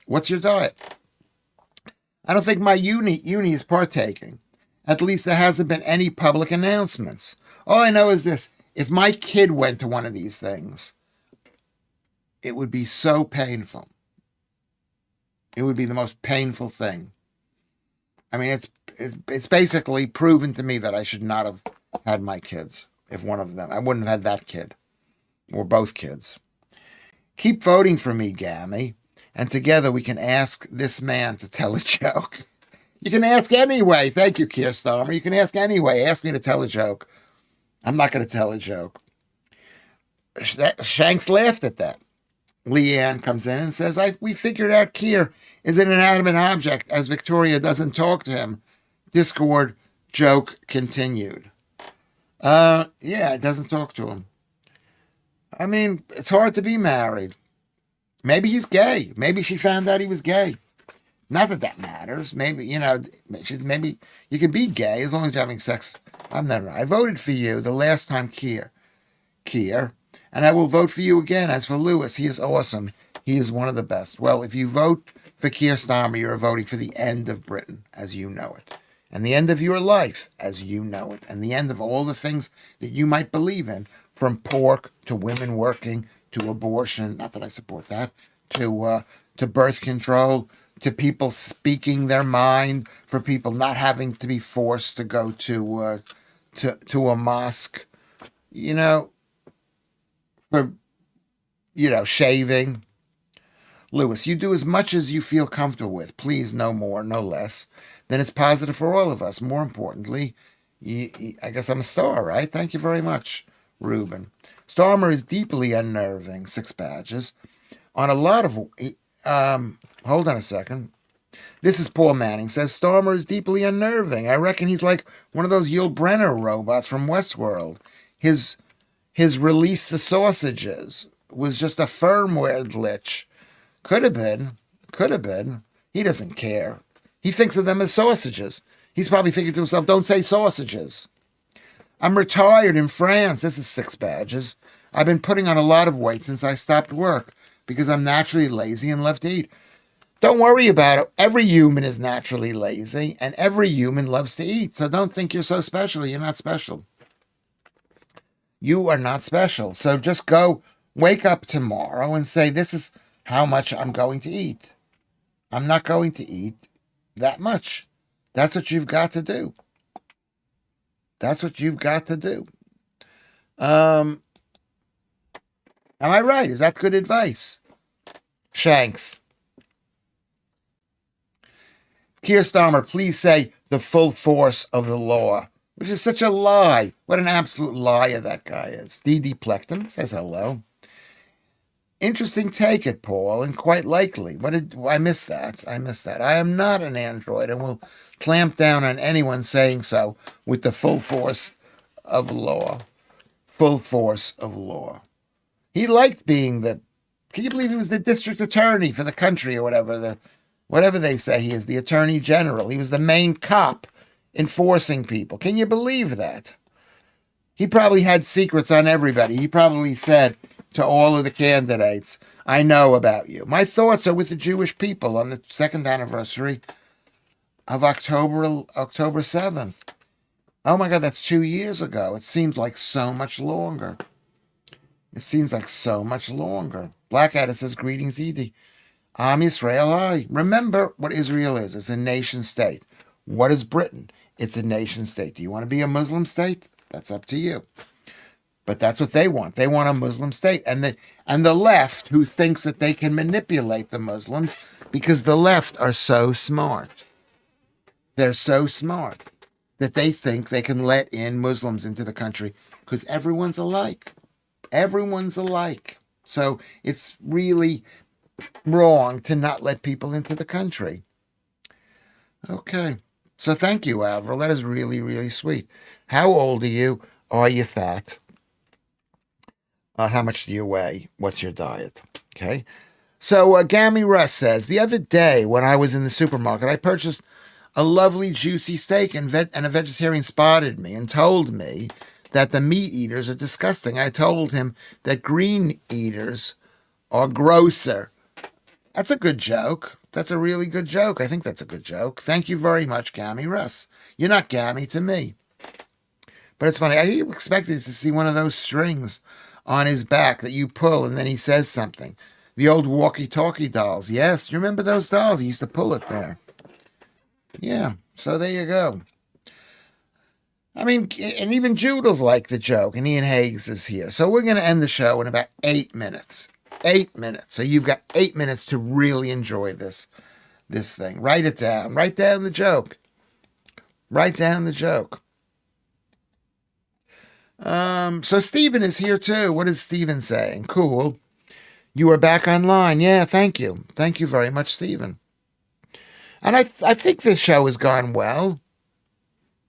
What's your diet? I don't think my uni is partaking. At least there hasn't been any public announcements. All I know is this. If my kid went to one of these things, it would be so painful. It would be the most painful thing. I mean, it's basically proven to me that I should not have had my kids. If one of them, I wouldn't have had that kid. Or both kids. Keep voting for me, Gammy. And together we can ask this man to tell a joke. You can ask anyway. Thank you, Keir Starmer. You can ask anyway. Ask me to tell a joke. I'm not going to tell a joke. Shanks laughed at that. Leanne comes in and says, we figured out Keir is an inanimate object as Victoria doesn't talk to him. Discord joke continued. Yeah, it doesn't talk to him. I mean, it's hard to be married. Maybe he's gay. Maybe she found out he was gay. Not that matters. Maybe, maybe you can be gay as long as you're having sex. I voted for you the last time, Keir. And I will vote for you again. As for Lewis, he is awesome. He is one of the best. Well, if you vote for Keir Starmer, you're voting for the end of Britain as you know it, and the end of your life as you know it, and the end of all the things that you might believe in, from pork to women working to abortion. Not that I support that. To birth control, to people speaking their mind, for people not having to be forced to go to a mosque. You know, for shaving. Lewis, you do as much as you feel comfortable with. Please, no more, no less. Then it's positive for all of us. More importantly, I guess I'm a star, right? Thank you very much, Ruben. Starmer is deeply unnerving. 6 badges. On a lot of... hold on a second. This is Paul Manning. Says Starmer is deeply unnerving. I reckon he's like one of those Yul Brynner robots from Westworld. His release the sausages was just a firmware glitch. Could have been. He doesn't care. He thinks of them as sausages. He's probably thinking to himself, don't say sausages. I'm retired in France. This is 6 badges. I've been putting on a lot of weight since I stopped work because I'm naturally lazy and love to eat. Don't worry about it. Every human is naturally lazy and every human loves to eat. So don't think you're so special. You're not special. You are not special. So just go wake up tomorrow and say, this is how much I'm going to eat. I'm not going to eat that much. That's what you've got to do. That's what you've got to do. Am I right? Is that good advice? Shanks. Keir Starmer, please say the full force of the law, which is such a lie. What an absolute liar that guy is. D.D. Plecton says hello. Interesting take it, Paul, and quite likely. I missed that. I am not an android and will clamp down on anyone saying so with the full force of law. Full force of law. He liked being can you believe he was the district attorney for the country or whatever they say he is, the attorney general. He was the main cop enforcing people. Can you believe that? He probably had secrets on everybody. He probably said to all of the candidates, I know about you. My thoughts are with the Jewish people on the 2nd anniversary of October 7th. Oh my God, that's 2 years ago. It seems like so much longer. Blackadder says, greetings, Edie. Am Yisrael, hi. Remember what Israel is. It's a nation state. What is Britain? It's a nation state. Do you want to be a Muslim state? That's up to you. But that's what they want. They want a Muslim state. And the left, who thinks that they can manipulate the Muslims, because the left are so smart. They're so smart that they think they can let in Muslims into the country because everyone's alike. Everyone's alike. So it's really wrong to not let people into the country. Okay. So thank you, Alvaro. That is really, really sweet. How old are you? Are you fat? How much do you weigh? What's your diet? Okay. So Gammy Russ says, the other day when I was in the supermarket, I purchased a lovely juicy steak and a vegetarian spotted me and told me that the meat eaters are disgusting. I told him that green eaters are grosser. That's a good joke. That's a really good joke. I think that's a good joke. Thank you very much, Gammy Russ. You're not Gammy to me. But it's funny. I expected to see one of those strings on his back that you pull and then he says something. The old walkie-talkie dolls. Yes, you remember those dolls? He used to pull it there. Yeah, so there you go. I mean, and even Judels like the joke, and Ian Higgs is here. So we're going to end the show in about 8 minutes. 8 minutes. So you've got 8 minutes to really enjoy this thing. Write it down. Write down the joke. Write down the joke. So Stephen is here too. What is Stephen saying? Cool. You are back online. Yeah, thank you. Thank you very much, Stephen. And I think this show has gone well.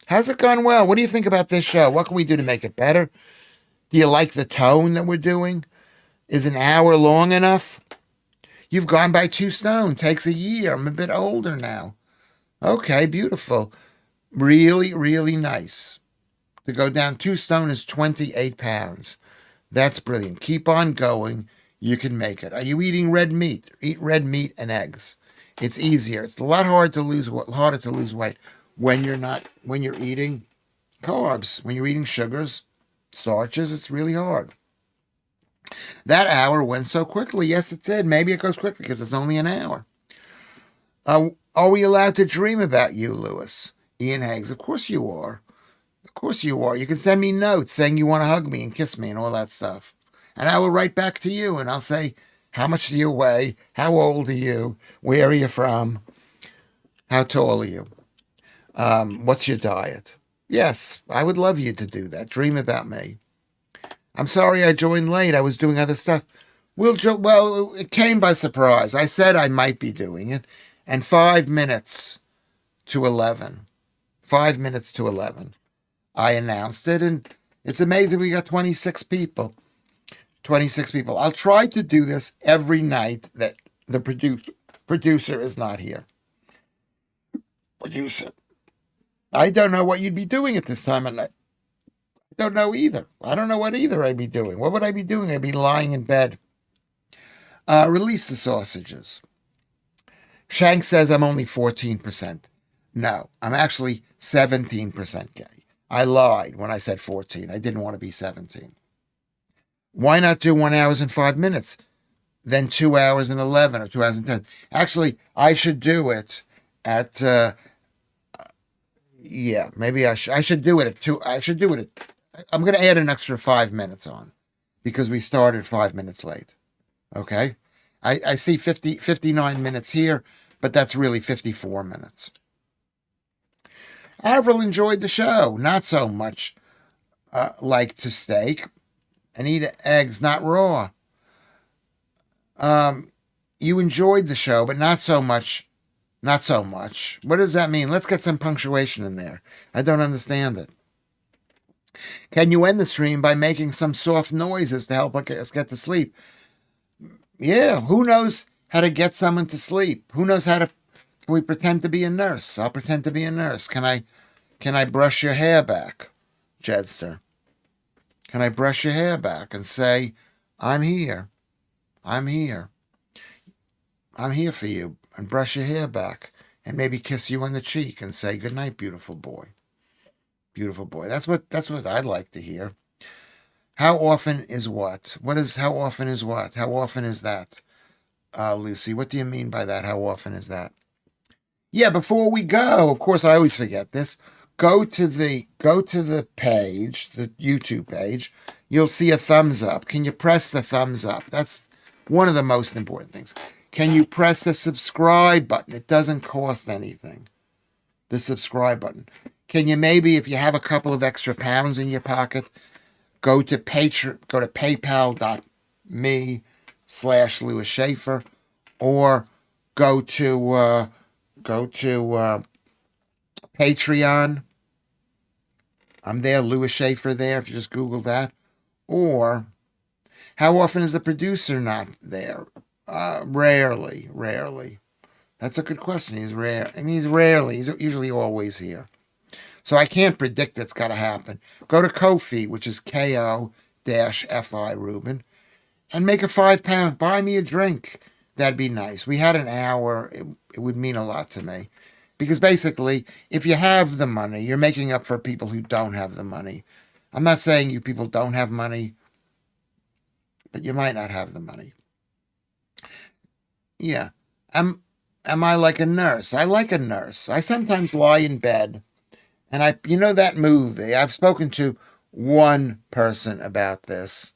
Has it gone well? What do you think about this show? What can we do to make it better? Do you like the tone that we're doing? Is an hour long enough? You've gone by 2 stone. Takes a year. I'm a bit older now. Okay, beautiful. Really, really nice. To go down 2 stone is 28 pounds. That's brilliant. Keep on going. You can make it. Are you eating red meat? Eat red meat and eggs. It's easier. It's a lot harder to lose weight when you're eating carbs, when you're eating sugars, starches. It's really hard. That hour went so quickly. Yes, it did. Maybe it goes quickly because it's only an hour. Are we allowed to dream about you, Lewis? Ian Higgs. Of course you are. Of course you are. You can send me notes saying you want to hug me and kiss me and all that stuff. And I will write back to you and I'll say, how much do you weigh? How old are you? Where are you from? How tall are you? What's your diet? Yes, I would love you to do that. Dream about me. I'm sorry I joined late. I was doing other stuff. Well, it came by surprise. I said I might be doing it. And 5 minutes to 11. 5 minutes to 11. I announced it, and it's amazing we got 26 people. 26 people. I'll try to do this every night that the producer is not here. Producer. I don't know what you'd be doing at this time of night. I don't know either. I don't know what either I'd be doing. What would I be doing? I'd be lying in bed. Release the sausages. Shank says I'm only 14%. No, I'm actually 17% gay. I lied when I said 14. I didn't want to be 17. Why not do 1 hour and 5 minutes? Then 2 hours and 11 or 2 hours and 10. Actually, I should do it at, maybe I should do it at 2. I'm going to add an extra 5 minutes on because we started 5 minutes late. Okay? I see 59 minutes here, but that's really 54 minutes. Avril enjoyed the show. Not so much like to steak and eat eggs, not raw. You enjoyed the show, but not so much. Not so much. What does that mean? Let's get some punctuation in there. I don't understand it. Can you end the stream by making some soft noises to help us get to sleep? Yeah, who knows how to get someone to sleep? Who knows how to... Can we pretend to be a nurse? I'll pretend to be a nurse. Can I brush your hair back, Jedster? Can I brush your hair back and say, I'm here. I'm here. I'm here for you. And brush your hair back. And maybe kiss you on the cheek and say, good night, beautiful boy. Beautiful boy. That's what I'd like to hear. How often is what? How often is what? How often is that? Lucy, what do you mean by that? How often is that? Yeah, before we go, of course I always forget this. Go to the page, the YouTube page. You'll see a thumbs up. Can you press the thumbs up? That's one of the most important things. Can you press the subscribe button? It doesn't cost anything. The subscribe button. Can you maybe, if you have a couple of extra pounds in your pocket, go to paypal.me/Lewis Schaffer, or go to Patreon. I'm there, Lewis Schaffer there, if you just Google that. Or, how often is the producer not there? Rarely. That's a good question. He's rare. I mean, he's rarely. He's usually always here. So I can't predict it's got to happen. Go to Ko-fi, which is KO-FI Rubin, and make a £5. Buy me a drink. That'd be nice. We had an hour. It would mean a lot to me. Because basically, if you have the money, you're making up for people who don't have the money. I'm not saying you people don't have money, but you might not have the money. Yeah. Am I like a nurse? I like a nurse. I sometimes lie in bed. And that movie, I've spoken to one person about this,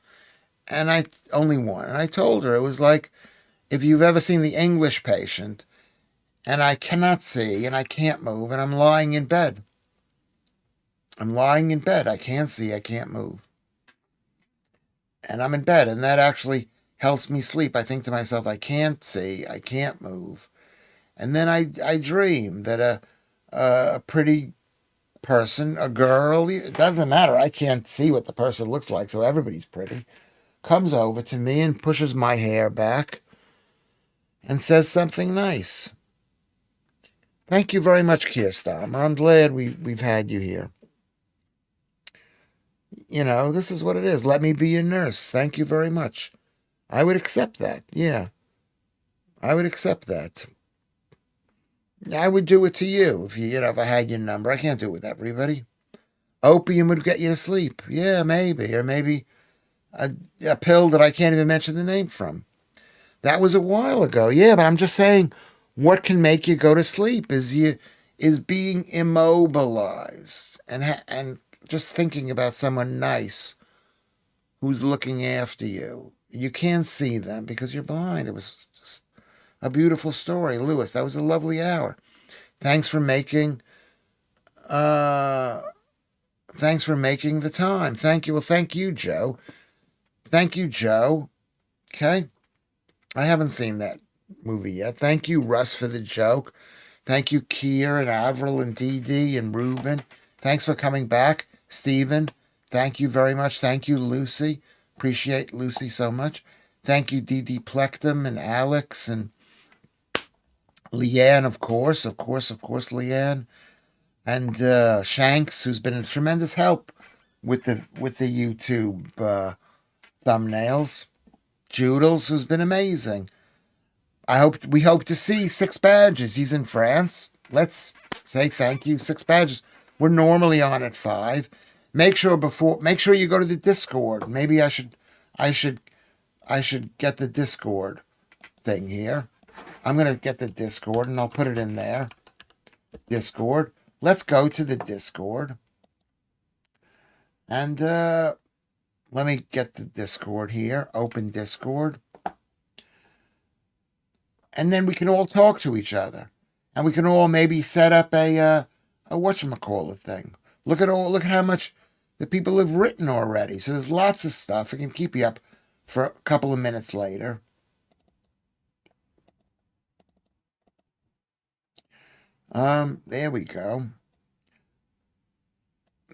and only one. And I told her, it was like, if you've ever seen The English Patient, and I cannot see, and I can't move, and I'm lying in bed. I'm lying in bed. I can't see, I can't move. And I'm in bed, and that actually helps me sleep. I think to myself, I can't see, I can't move. And then I dream that a pretty person, a girl, it doesn't matter. I can't see what the person looks like, so everybody's pretty, comes over to me and pushes my hair back and says something nice. Thank you very much, Keir Starmer. I'm glad we've had you here. This is what it is. Let me be your nurse. Thank you very much. I would accept that. Yeah, I would accept that. I would do it to you if I had your number. I can't do it with everybody. Opium would get you to sleep. Yeah, maybe. Or maybe a, a pill that I can't even mention the name from. That was a while ago. Yeah, but I'm just saying what can make you go to sleep is being immobilized and just thinking about someone nice who's looking after you. You can't see them because you're blind. It was just a beautiful story, Lewis. That was a lovely hour. Thanks for making uh thanks for making the time. Thank you. Well, thank you, Joe. Thank you, Joe. Okay. I haven't seen that movie yet. Thank you, Russ, for the joke. Thank you, Kier and Avril and Dee Dee and Ruben. Thanks for coming back, Stephen. Thank you very much. Thank you, Lucy. Appreciate Lucy so much. Thank you, Dee Dee Plectum and Alex and Leanne, of course, Leanne and Shanks, who's been a tremendous help with the YouTube thumbnails. Joodles, who's been amazing. We hope to see Six Badges. He's in France. Let's say thank you, Six Badges. We're normally on at 5. Make sure you go to the Discord. Maybe I should get the Discord thing here. I'm gonna get the Discord and I'll put it in there. Discord. Let's go to the Discord. And let me get the Discord here. Open Discord. And then we can all talk to each other. And we can all maybe set up a whatchamacallit thing. Look at how much the people have written already. So there's lots of stuff. I can keep you up for a couple of minutes later. There we go.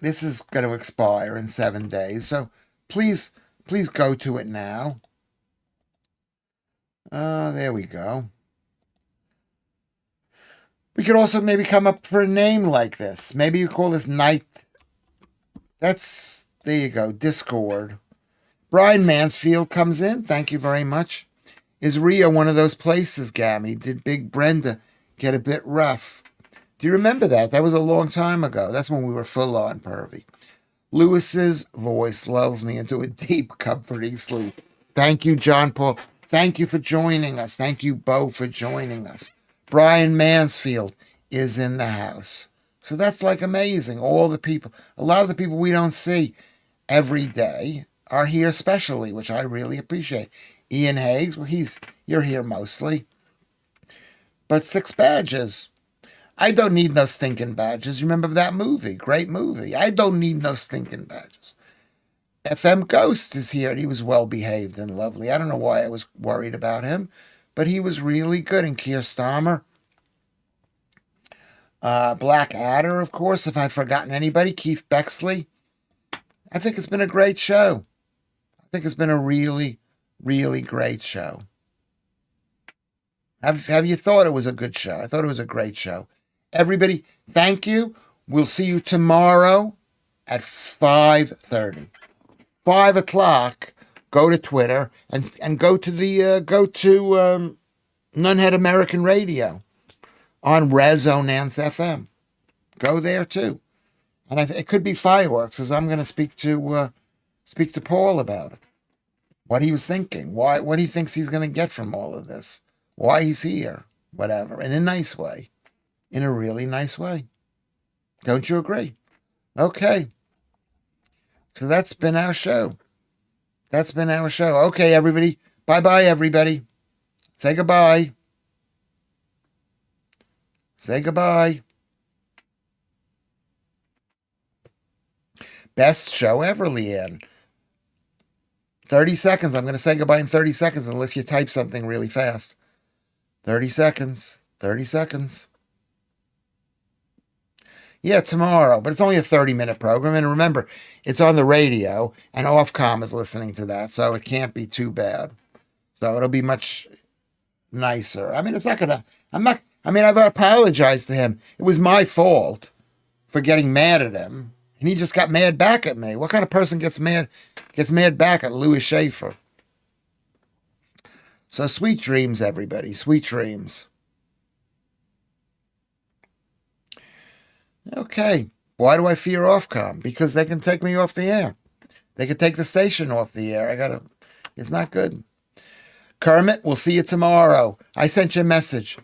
This is going to expire in 7 days. So please go to it now. There we go. We could also maybe come up for a name like this. Maybe you call this Night. There you go, Discord. Brian Mansfield comes in. Thank you very much. Is Rio one of those places, Gammy? Did Big Brenda get a bit rough? Do you remember that? That was a long time ago. That's when we were full on pervy. Lewis's voice lulls me into a deep, comforting sleep. Thank you, John Paul. Thank you for joining us. Thank you, Bo, for joining us. Brian Mansfield is in the house. So that's like amazing. A lot of the people we don't see every day are here specially, which I really appreciate. Ian Higgs, well, you're here mostly. But Six Badges. I don't need no stinking badges. You remember that movie? Great movie. I don't need no stinking badges. FM Ghost is here, and he was well behaved and lovely. I don't know why I was worried about him, but he was really good. And Keir Starmer. Black Adder, of course, if I've forgotten anybody. Keith Bexley. I think it's been a great show. I think it's been a really, really great show. Have you thought it was a good show? I thought it was a great show. Everybody, thank you. We'll see you tomorrow at 5:30. 5 o'clock, go to Twitter and go to Nunhead American Radio on Resonance FM. Go there too. And it could be fireworks, because I'm going to speak to Paul about it. What he was thinking, what he thinks he's going to get from all of this, why he's here, whatever, in a nice way, in a really nice way. Don't you agree? Okay. So that's been our show. Okay, everybody. Bye-bye, everybody. Say goodbye. Say goodbye. Best show ever, Leanne. 30 seconds. I'm going to say goodbye in 30 seconds unless you type something really fast. 30 seconds. 30 seconds. Yeah, tomorrow, but it's only a 30-minute program. And remember, it's on the radio, and Ofcom is listening to that, so it can't be too bad. So it'll be much nicer. I mean, I've apologized to him. It was my fault for getting mad at him. And he just got mad back at me. What kind of person gets mad back at Lewis Schaffer? So sweet dreams, everybody. Sweet dreams. Okay. Why do I fear Ofcom? Because they can take me off the air. They can take the station off the air. It's not good. Kermit, we'll see you tomorrow. I sent you a message.